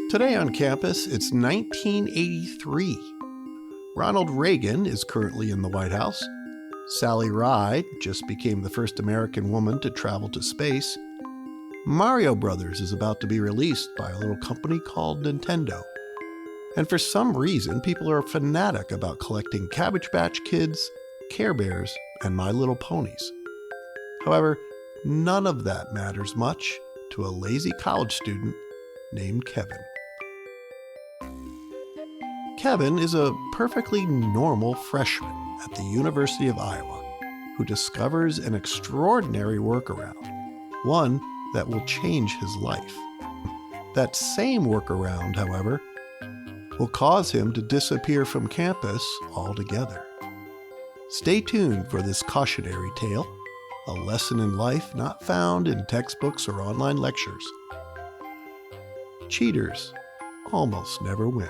Today on campus, it's 1983. Ronald Reagan is currently in the White House. Sally Ride just became the first American woman to travel to space. Mario Brothers is about to be released by a little company called Nintendo. And for some reason, people are fanatic about collecting Cabbage Patch Kids, Care Bears, and My Little Ponies. However, none of that matters much to a lazy college student named Kevin. Kevin is a perfectly normal freshman at the University of Iowa who discovers an extraordinary workaround, one that will change his life. That same workaround, however, will cause him to disappear from campus altogether. Stay tuned for this cautionary tale, a lesson in life not found in textbooks or online lectures. Cheaters almost never win.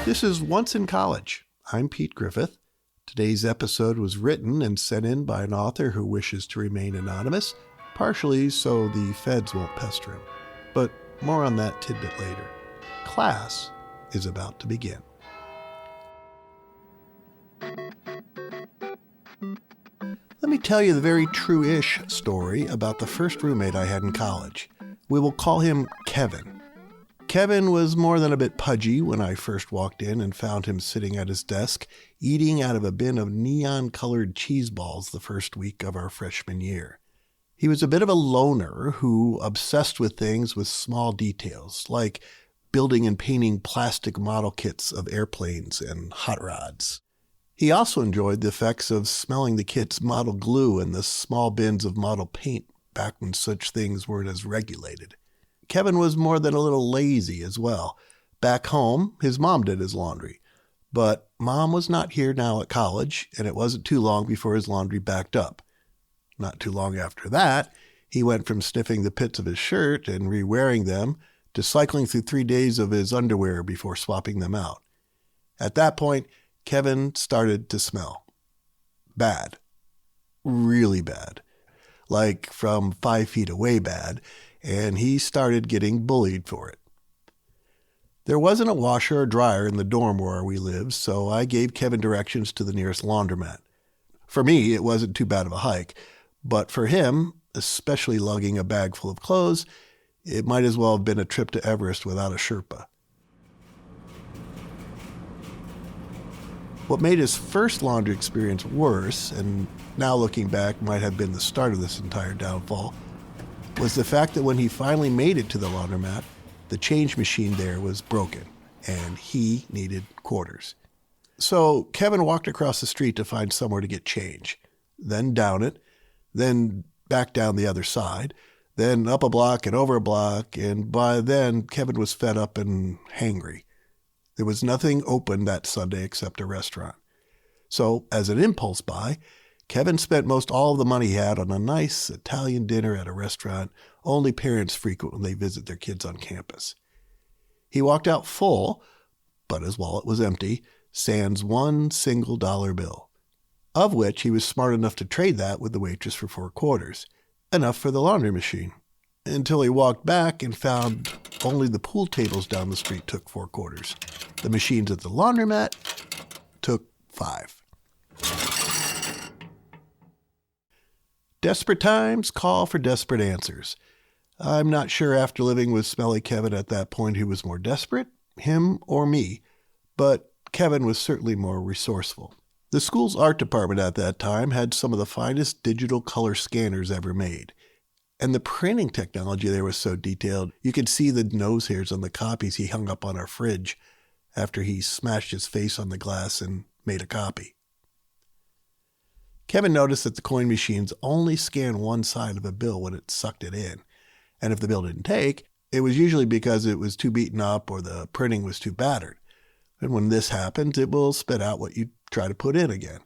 This is Once in College. I'm Pete Griffith. Today's episode was written and sent in by an author who wishes to remain anonymous, partially so the feds won't pester him. But more on that tidbit later. Class is about to begin. Let me tell you the very true-ish story about the first roommate I had in college. We will call him Kevin. Kevin was more than a bit pudgy when I first walked in and found him sitting at his desk, eating out of a bin of neon-colored cheese balls the first week of our freshman year. He was a bit of a loner who obsessed with things with small details, like building and painting plastic model kits of airplanes and hot rods. He also enjoyed the effects of smelling the kit's model glue and the small bins of model paint back when such things weren't as regulated. Kevin was more than a little lazy as well. Back home, his mom did his laundry. But Mom was not here now at college, and it wasn't too long before his laundry backed up. Not too long after that, he went from sniffing the pits of his shirt and re-wearing them to cycling through 3 days of his underwear before swapping them out. At that point, Kevin started to smell. Bad. Really bad. Like from 5 feet away bad. And he started getting bullied for it. There wasn't a washer or dryer in the dorm where we lived, so I gave Kevin directions to the nearest laundromat. For me, it wasn't too bad of a hike, but for him, especially lugging a bag full of clothes, it might as well have been a trip to Everest without a Sherpa. What made his first laundry experience worse, and now looking back might have been the start of this entire downfall, was the fact that when he finally made it to the laundromat, the change machine there was broken, and he needed quarters. So Kevin walked across the street to find somewhere to get change, then down it, then back down the other side, then up a block and over a block, and by then Kevin was fed up and hangry. There was nothing open that Sunday except a restaurant. So, as an impulse buy, Kevin spent most all of the money he had on a nice Italian dinner at a restaurant only parents frequent when they visit their kids on campus. He walked out full, but his wallet was empty, sans one single dollar bill, of which he was smart enough to trade that with the waitress for 4 quarters, enough for the laundry machine, until he walked back and found only the pool tables down the street took 4 quarters. The machines at the laundromat took 5. Desperate times call for desperate answers. I'm not sure after living with smelly Kevin at that point who was more desperate, him or me, but Kevin was certainly more resourceful. The school's art department at that time had some of the finest digital color scanners ever made, and the printing technology there was so detailed you could see the nose hairs on the copies he hung up on our fridge after he smashed his face on the glass and made a copy. Kevin noticed that the coin machines only scanned one side of a bill when it sucked it in, and if the bill didn't take, it was usually because it was too beaten up or the printing was too battered. And when this happens, it will spit out what you try to put in again.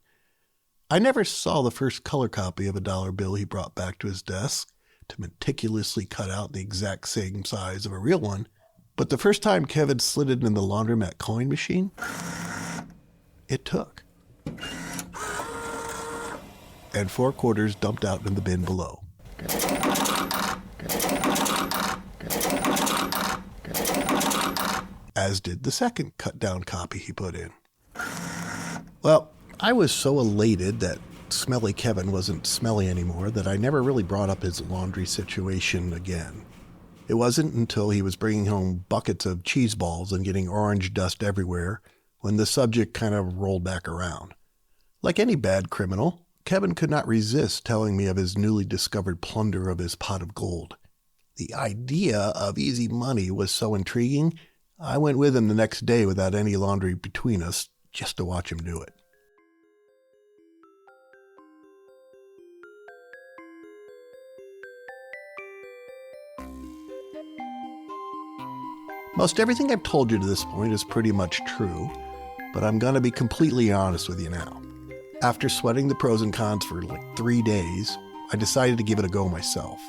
I never saw the first color copy of a dollar bill he brought back to his desk to meticulously cut out the exact same size of a real one, but the first time Kevin slid it in the laundromat coin machine, it took. and 4 quarters dumped out in the bin below. As did the second cut-down copy he put in. Well, I was so elated that Smelly Kevin wasn't smelly anymore that I never really brought up his laundry situation again. It wasn't until he was bringing home buckets of cheese balls and getting orange dust everywhere when the subject kind of rolled back around. Like any bad criminal, Kevin could not resist telling me of his newly discovered plunder of his pot of gold. The idea of easy money was so intriguing, I went with him the next day without any laundry between us just to watch him do it. Most everything I've told you to this point is pretty much true, but I'm going to be completely honest with you now. After sweating the pros and cons for like 3 days, I decided to give it a go myself.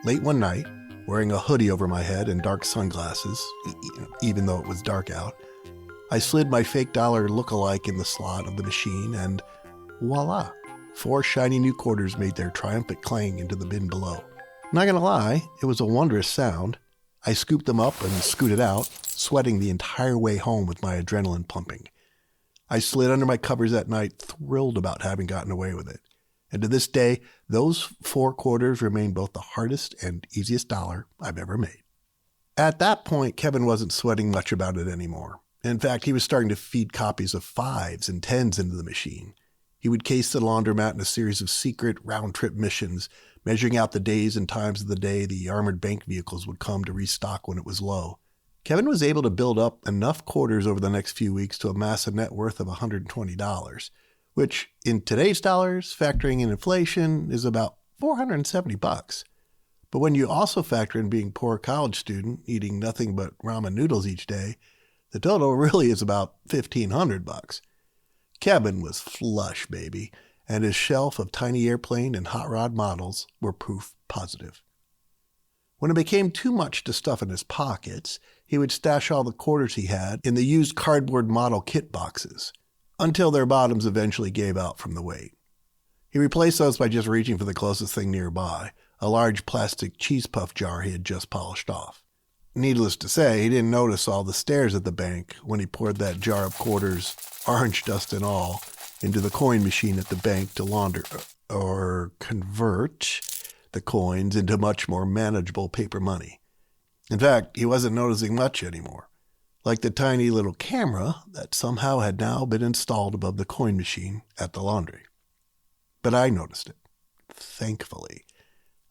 Late one night, wearing a hoodie over my head and dark sunglasses, even though it was dark out, I slid my fake dollar look-alike in the slot of the machine and voila, 4 shiny new quarters made their triumphant clang into the bin below. Not gonna lie, it was a wondrous sound. I scooped them up and scooted out, sweating the entire way home with my adrenaline pumping. I slid under my covers that night, thrilled about having gotten away with it. And to this day, those 4 quarters remain both the hardest and easiest dollar I've ever made. At that point, Kevin wasn't sweating much about it anymore. In fact, he was starting to feed copies of 5s and 10s into the machine. He would case the laundromat in a series of secret round-trip missions, measuring out the days and times of the day the armored bank vehicles would come to restock when it was low. Kevin was able to build up enough quarters over the next few weeks to amass a net worth of $120, which in today's dollars, factoring in inflation, is about $470. But when you also factor in being a poor college student, eating nothing but ramen noodles each day, the total really is about $1,500. Kevin was flush, baby, and his shelf of tiny airplane and hot rod models were proof positive. When it became too much to stuff in his pockets, he would stash all the quarters he had in the used cardboard model kit boxes, until their bottoms eventually gave out from the weight. He replaced those by just reaching for the closest thing nearby, a large plastic cheese puff jar he had just polished off. Needless to say, he didn't notice all the stares at the bank when he poured that jar of quarters, orange dust and all, into the coin machine at the bank to launder or convert the coins into much more manageable paper money. In fact, he wasn't noticing much anymore, like the tiny little camera that somehow had now been installed above the coin machine at the laundry. But I noticed it, thankfully,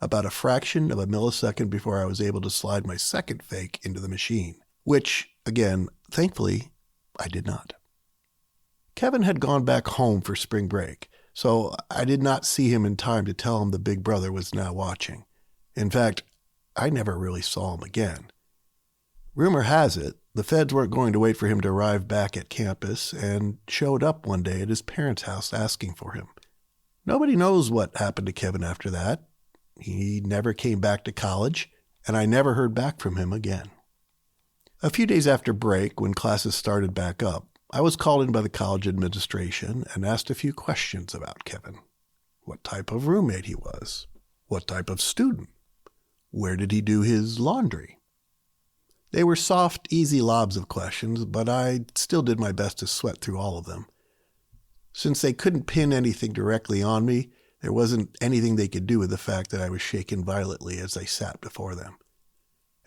about a fraction of a millisecond before I was able to slide my second fake into the machine, which, again, thankfully, I did not. Kevin had gone back home for spring break, so I did not see him in time to tell him the big brother was now watching. In fact, I never really saw him again. Rumor has it, the feds weren't going to wait for him to arrive back at campus and showed up one day at his parents' house asking for him. Nobody knows what happened to Kevin after that. He never came back to college, and I never heard back from him again. A few days after break, when classes started back up, I was called in by the college administration and asked a few questions about Kevin. What type of roommate he was? What type of student? Where did he do his laundry? They were soft, easy lobs of questions, but I still did my best to sweat through all of them. Since they couldn't pin anything directly on me, there wasn't anything they could do with the fact that I was shaken violently as I sat before them.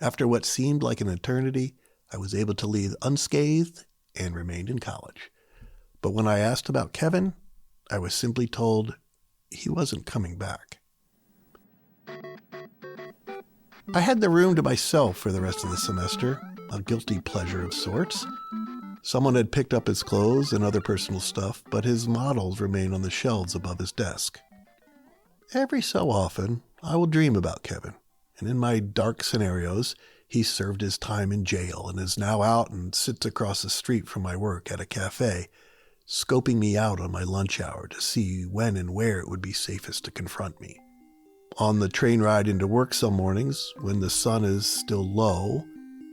After what seemed like an eternity, I was able to leave unscathed and remained in college. But when I asked about Kevin, I was simply told he wasn't coming back. I had the room to myself for the rest of the semester, a guilty pleasure of sorts. Someone had picked up his clothes and other personal stuff, but his models remained on the shelves above his desk. Every so often, I will dream about Kevin, and in my dark scenarios, he served his time in jail and is now out and sits across the street from my work at a cafe, scoping me out on my lunch hour to see when and where it would be safest to confront me. On the train ride into work some mornings, when the sun is still low,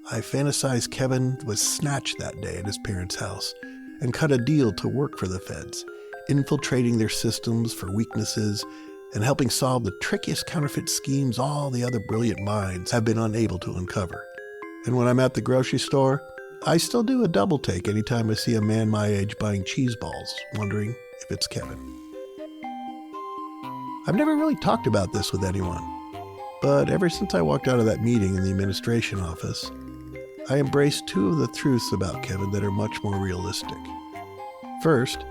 I fantasize Kevin was snatched that day at his parents' house and cut a deal to work for the feds, infiltrating their systems for weaknesses and helping solve the trickiest counterfeit schemes all the other brilliant minds have been unable to uncover. And when I'm at the grocery store, I still do a double take anytime I see a man my age buying cheese balls, wondering if it's Kevin. I've never really talked about this with anyone, but ever since I walked out of that meeting in the administration office, I embraced two of the truths about Kevin that are much more realistic. First,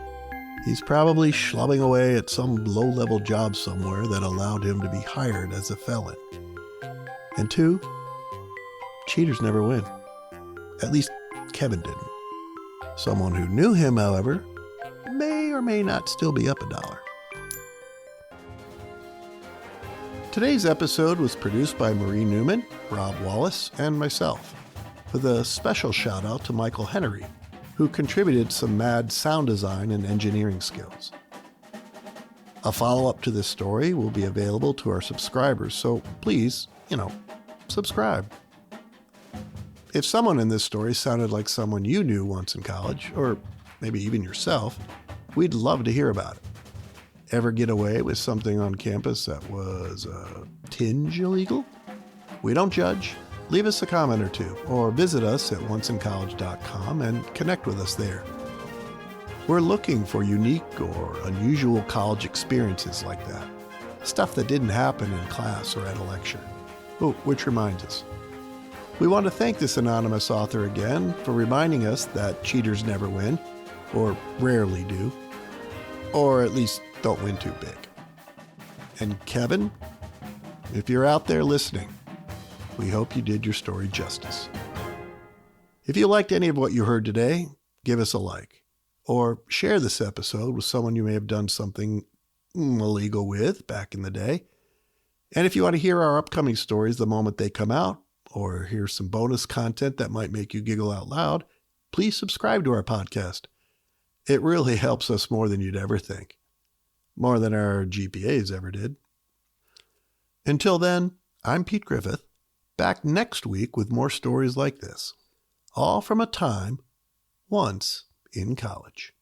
he's probably schlubbing away at some low-level job somewhere that allowed him to be hired as a felon. And two, cheaters never win. At least Kevin didn't. Someone who knew him, however, may or may not still be up $1. Today's episode was produced by Marie Newman, Rob Wallace, and myself, with a special shout-out to Michael Henry, who contributed some mad sound design and engineering skills. A follow-up to this story will be available to our subscribers, so please, subscribe. If someone in this story sounded like someone you knew once in college, or maybe even yourself, we'd love to hear about it. Ever get away with something on campus that was a tinge illegal? We don't judge. Leave us a comment or two, or visit us at onceincollege.com and connect with us there. We're looking for unique or unusual college experiences like that. Stuff that didn't happen in class or at a lecture. Oh, which reminds us. We want to thank this anonymous author again for reminding us that cheaters never win, or rarely do, or at least don't win too big. And Kevin, if you're out there listening, we hope you did your story justice. If you liked any of what you heard today, give us a like, or share this episode with someone you may have done something illegal with back in the day. And if you want to hear our upcoming stories the moment they come out, or hear some bonus content that might make you giggle out loud, please subscribe to our podcast. It really helps us more than you'd ever think. More than our GPAs ever did. Until then, I'm Pete Griffith, back next week with more stories like this, all from a time once in college.